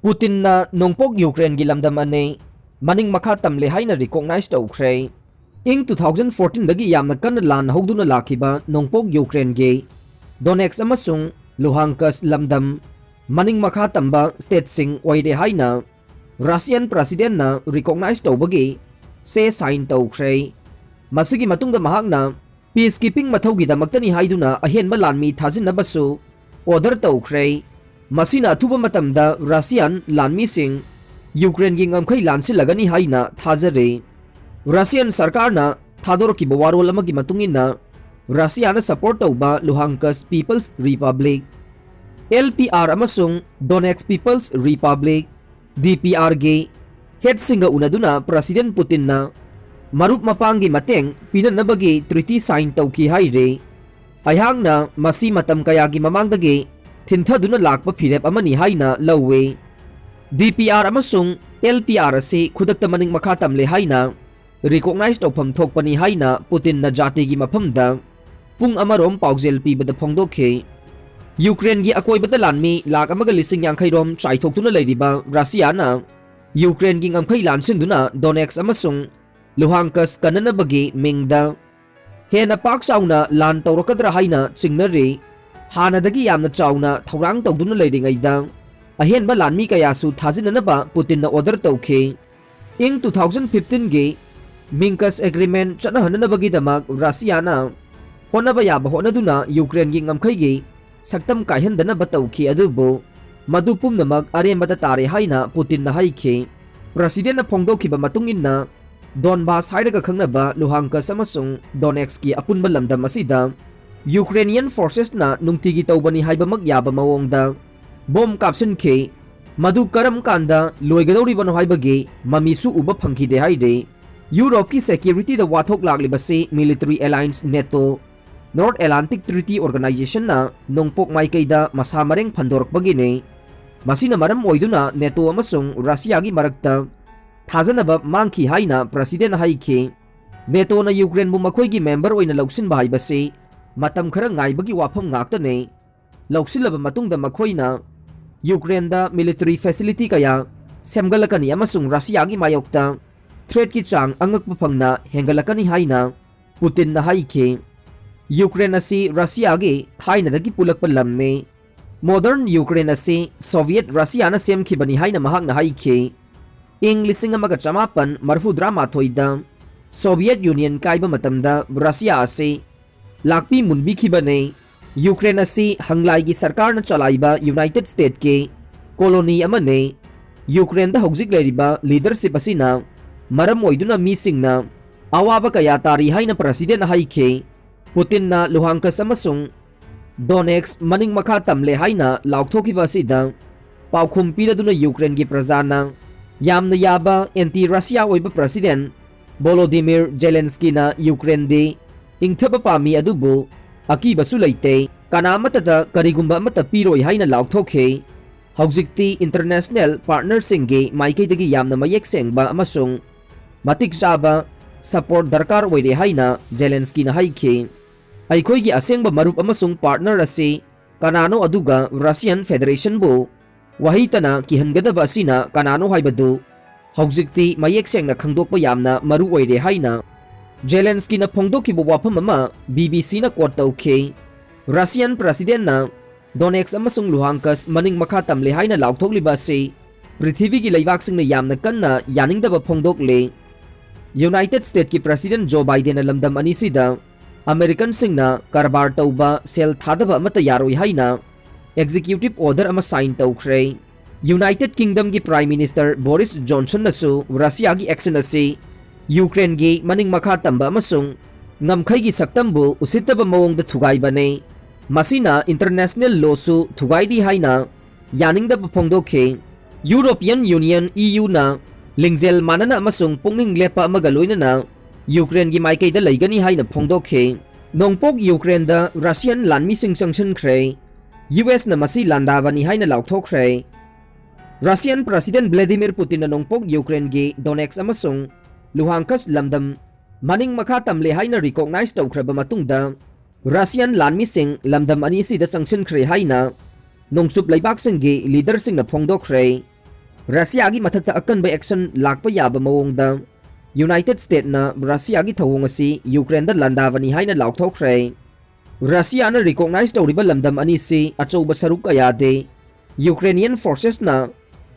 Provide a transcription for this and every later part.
Putin na Nongpok Ukraine gi lamdam ane maning makha tamle haina recognize tawkhre. Ing 2014 dagi yamna kan lan hogduna lakhiba Nongpok Ukraine ge Donetsk amasung Luhansk lamdam maning makha tamba state sing oide haina Russian president na recognize tawbagi se sign tawkhre. Masigi matungda mahakna peacekeeping mathaugi damaktani haiduna ahenba lanmi thajinnabasu order tawkhre. Masina thuba matamda Russian Lanmising Ukraine gi ngamkhai lansilagani haina thajare. Russian sarkar na thadorki bawarol amagi matungina Russia na support tawba Luhansk People's Republic LPR amasung Donetsk People's Republic DPR ge head singa unaduna President Putin na marup mapangi mateng pinanabagi treaty sign tawki haire. Ayhang na masi matam kayagi mamangdagi Tinthaduna lakpa phirep amani haina lawe. DPR amasung LPR ase khudakta maning makhatamle haina recognize tawpham thokpani haina Putin na jati gi maphamda pung amarom paujel pibada phongdokhe. Ukraine gi akoibata lanmi lak amaga lising yangkhairom chaithoktuna leiriba Russia na Ukraine gi ngamkhai lansinduna Donetsk amasung Luhansk kananabagi mingda hena pak sauna lan tawrakadra haina chingnare. Hanadagi yamna chauna thorang tawduna leiringaida ahenba lanmi kayasu thajinanaba Putin na order tawkhe. Ing 2015 ge Minsk agreement chanahananabagi damak Russia na honaba yaba honaduna Ukraine gi ngamkhai ge saktam kaihandana batawkhi adubo madu pumnamak arembada tare haina Putin na haikhe. President na phongdokhiba matungin na Donbas hairaga khangnaba Luhansk amasung Donetsk ki apunba lamdam asida Ukrainian forces na nungtigi tawbani haiba magyaba mawongda bom kapsinkhe madu karam kanda loigadawribano haibagi mamisu uba phangkhide haide. Europe ki security da wathok laklibase military alliance NATO North Atlantic Treaty Organization na Nongpok maikaida masamareng phandorakbagine. Masina maram oiduna NATO amasung Russia gi marakta thajanaba mangkhi haina president haikhe. NATO na Ukraine bu makhoigi member oina lausinba haibase matam khara ngaibagi wafam ngaktane lausilaba matungda makhoina Ukraine da military facility kaya semgalakani amasung Russia gi mayokta threat ki chang angakpa phangna hengalakani haina Putin na haikhe. Ukraine asi Russia gi thaina dagi pulakpa lamne modern Ukraine asi Soviet Russia na semkhibani haina mahakna haikhe. Ing lising amaga chamapan marfudra mathoida Soviet Union kaiba matamda Russia asi lakpi munbikibane Ukraine asi hanglai gi sarkar na chalaiba United States ke colony amane. Ukraine da hojik leriba leadership asina maram oiduna misingna awaba kaya tari haina president haikhe. Putin na Luhansk amasung Donetsk maning makha tamle haina Laothokhre asida paukhum piraduna Ukraine gi prajana yamna yaba anti-Russia oiba president Volodymyr Zelensky na Ukraine de ingthaba pami adubu akibasu leite kanamatada karigumba amata piroi haina Laothokhre. Hojikti international partnersingge maikaidagi yamna mayek sengba amasung matik saba support darkar oire haina Zelensky na haikhe. Aikhoigi asengba marup amasung partner ase kanano aduga Russian Federation bu wahitana kihangadaba asina kanano haibadu hojikti mayek sengna khangdokpa yamna maru oire haina Zelensky na phongdokhiba wafam ama BBC na quote tawkhe. Russian president na Donetsk amasung Luhansk maning makha tamle haina lauthokhliba ase prithvi gi leibak singna yamna kanna yaningdaba phongdokle. United States ki president Joe Biden na lamdam anisida American singna karbar tawba sel thadaba amata yaroi haina executive order ama sign tawkhre. United Kingdom ki Prime Minister Boris Johnson nasu Russia gi action ase Ukraine gi maning makha tamba amasung ngamkhai gi saktambu usitaba mawongda thugaibane. Masina international law su thugaidi haina yaningdaba phongdokhe. European Union EU na lingjel manana amasung pungning lepa amaga loinana Ukraine gi maikaida leigani haina phongdokhe. Nongpok Ukraine da Russian Lanmising Changsinkhre US na masi Landabani haina Laothokhre. Russian President Vladimir Putin na Nongpok Ukraine gi Donetsk amasung Luhansk lamdam maning makha tamle haina recognize tawkhraba matungda Russian Lanmising lamdam ani sida Changsinkhre haina nongsup leibak singgi leader singna phongdokkhre. Russia gi mathakta akan ba action lakpa yaba mawongda United States na Russia gi thawong asi Ukraine da Landabani haina Laothokhre Russia na recognize tawriba lamdam ani si achouba saruk kaya de Ukrainian forces na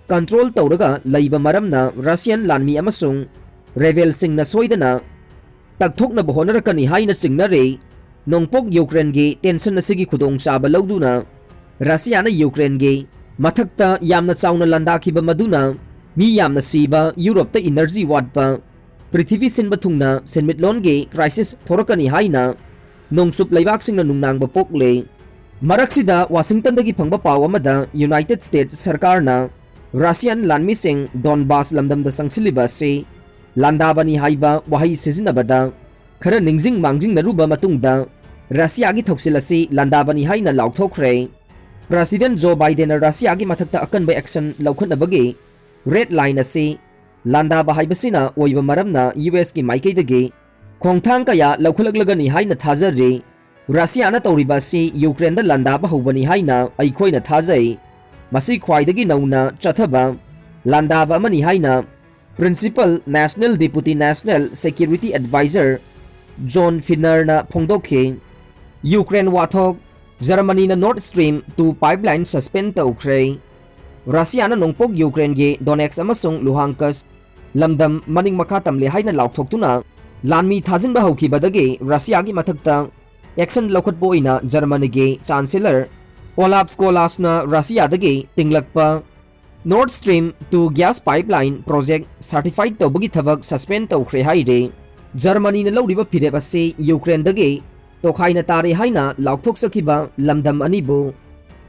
control tawraga laiba maram na Russian lanmi amasung rebel sing na soidana tagthok na bohonarakani haina singnare Nongpok Ukraine gi tension na sigi khudong saba lawduna Russia na Ukraine gi mathakta yamna chauna landakhiba maduna mi yamna siba Europe ta energy watpa Prithvi sinba thungna senmitlon ge crisis thorakani haina nongsup laibak singna nungnangba pokle Maraksida Washington dagi phangba paw amada United States sarkar na Russian Lanmising Donbass lamdam da sangsiliba se Landabani haiba wahai sizinabada khara ningjing mangjing naruba matungda Russia gi thoksil asi Landabani haina Laothokhre President Joe Biden na Russia gi mathakta akan ba action laukhanabagi red line asi Landaba haibasina oiba maramna US gi maikei dagi khongthang kaya laukhalagani haina thajari Russia na tawriba si Ukraine da Landaba hobani haina aikhoina thajai masi khwaidagi nauna chathaba Landaba mani haina Principal National Deputy National Security Advisor John Finner na phongdokhe Ukraine wathok Germany na Nord Stream 2 pipeline suspend tawkhre Russia na nongpok Ukraine ge Donetsk amasung Luhansk lamdam maning makhatam le haina lauthoktuna lanmi thajinba hokibadagi Russia gi mathakta action lokhatpo ina Germany ge Chancellor Olaf Scholz na Russia dagi tinglakpa Nord Stream 2 gas pipeline project certified tawbagi thabak suspend tawkhre haide Germany na lawriba phirep ase Ukraine dagi tokhaina tare haina laukthok sakiba lamdam anibu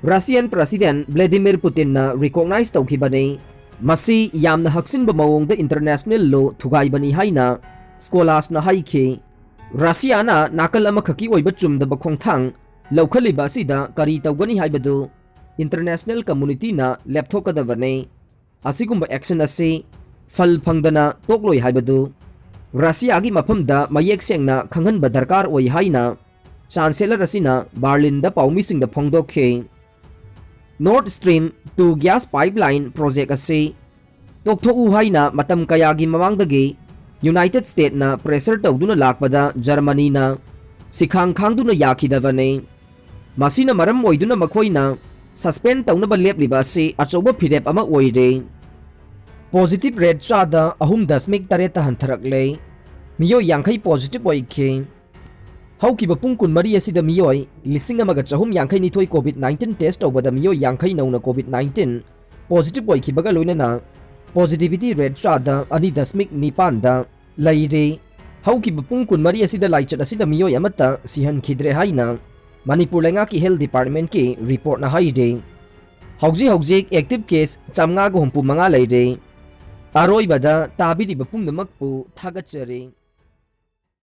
Russian President Vladimir Putin na recognize tawkhibani Masi yamna haksinba mawongda international law thugaibani haina Scholz na haikhe Russia na nakal ama khaki oiba chumdaba khongthang laukhaliba sida kari tawgani haibadu international community na lepthokadabane asigumba action ase phal phangdana tokloi haibadu Russia gi maphamda mayek sengna khanghanba darkar oi haina Chancellor asina Berlin da paumising da phongdokhe Nord Stream 2 gas pipeline project ase tokthoku haina matam kayagi mamangdagi United States na pressure tawduna lakpada Germany na sikhang khangduna yakhidabane masina maram oiduna makhoina suspend tawnaba lepliba ase achoba phirep ama oire positive rate chada 3.3 hantharakle miyoi yankhai positive oikhe haukiba pung kun mari asida miyoi lising amaga chahum yankhai nithoi COVID-19 test tawbada miyoi yankhai nauna COVID-19 positive oikhibaga loinana positivity rate chada 2.9 da laire haukiba pung kun mari asida laichat asida miyoi amata sihan khidre haina Manipur lenga ki health department ki report na haide hauji active case 565 laire aroi bada tabiri bapum namakpu thagachare